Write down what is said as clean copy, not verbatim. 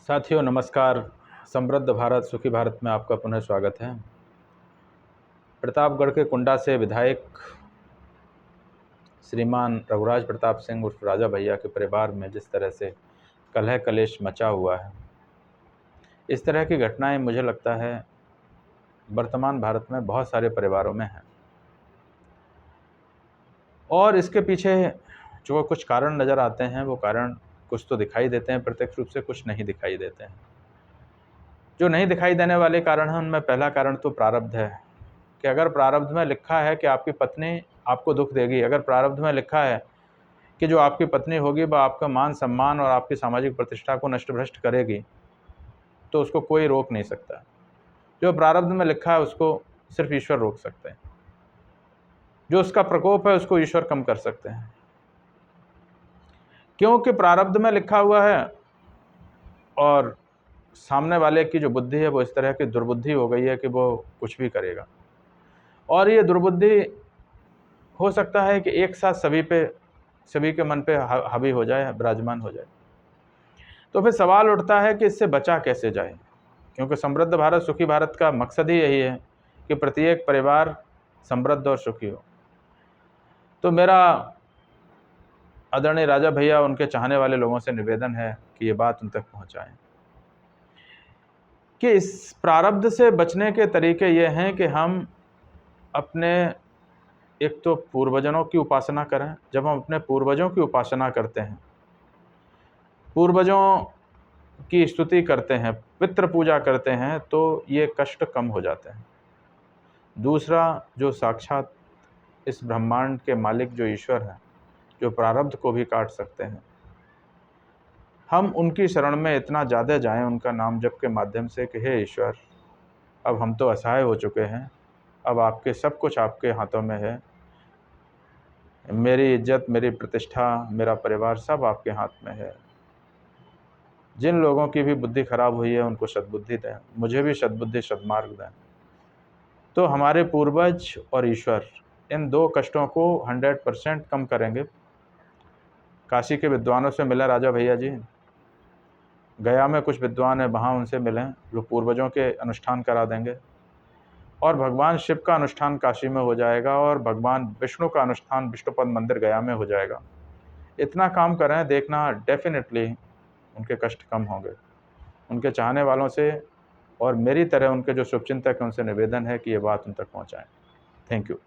साथियों नमस्कार। समृद्ध भारत सुखी भारत में आपका पुनः स्वागत है। प्रतापगढ़ के कुंडा से विधायक श्रीमान रघुराज प्रताप सिंह उर्फ राजा भैया के परिवार में जिस तरह से कलह कलेश मचा हुआ है, इस तरह की घटनाएं मुझे लगता है वर्तमान भारत में बहुत सारे परिवारों में हैं। और इसके पीछे जो कुछ कारण नज़र आते हैं वो कारण कुछ तो दिखाई देते हैं प्रत्यक्ष रूप से, कुछ नहीं दिखाई देते हैं। जो नहीं दिखाई देने वाले कारण हैं उनमें पहला कारण तो प्रारब्ध है कि अगर प्रारब्ध में लिखा है कि आपकी पत्नी आपको दुख देगी, अगर प्रारब्ध में लिखा है कि जो आपकी पत्नी होगी वह आपका मान सम्मान और आपकी सामाजिक प्रतिष्ठा को नष्ट भ्रष्ट करेगी, तो उसको कोई रोक नहीं सकता। जो प्रारब्ध में लिखा है उसको सिर्फ ईश्वर रोक सकते हैं। जो उसका प्रकोप है उसको ईश्वर कम कर सकते हैं, क्योंकि प्रारब्ध में लिखा हुआ है और सामने वाले की जो बुद्धि है वो इस तरह की दुर्बुद्धि हो गई है कि वो कुछ भी करेगा। और ये दुर्बुद्धि हो सकता है कि एक साथ सभी के मन पे हावी हो जाए, विराजमान हो जाए। तो फिर सवाल उठता है कि इससे बचा कैसे जाए, क्योंकि समृद्ध भारत सुखी भारत का मकसद ही यही है कि प्रत्येक परिवार समृद्ध और सुखी हो। तो मेरा आदरणीय राजा भैया उनके चाहने वाले लोगों से निवेदन है कि ये बात उन तक पहुंचाएं कि इस प्रारब्ध से बचने के तरीके ये हैं कि हम अपने एक तो पूर्वजों की उपासना करें। जब हम अपने पूर्वजों की उपासना करते हैं, पूर्वजों की स्तुति करते हैं, पितृ पूजा करते हैं, तो ये कष्ट कम हो जाते हैं। दूसरा, जो साक्षात इस ब्रह्मांड के मालिक जो ईश्वर हैं, जो प्रारब्ध को भी काट सकते हैं, हम उनकी शरण में इतना ज़्यादा जाएं उनका नाम जप के माध्यम से कि हे ईश्वर, अब हम तो असहाय हो चुके हैं, अब आपके सब कुछ आपके हाथों में है। मेरी इज्जत, मेरी प्रतिष्ठा, मेरा परिवार सब आपके हाथ में है। जिन लोगों की भी बुद्धि खराब हुई है उनको सद्बुद्धि दें, मुझे भी सद्बुद्धि सद्मार्ग दें। तो हमारे पूर्वज और ईश्वर इन दो कष्टों को 100% कम करेंगे। काशी के विद्वानों से मिले राजा भैया जी, गया में कुछ विद्वान हैं, वहाँ उनसे मिलें जो पूर्वजों के अनुष्ठान करा देंगे, और भगवान शिव का अनुष्ठान काशी में हो जाएगा और भगवान विष्णु का अनुष्ठान विष्णुपद मंदिर गया में हो जाएगा। इतना काम करें, देखना डेफिनेटली उनके कष्ट कम होंगे। उनके चाहने वालों से और मेरी तरह उनके जो शुभचिंतक हैं उनसे निवेदन है कि ये बात उन तक पहुँचाएँ। Thank you.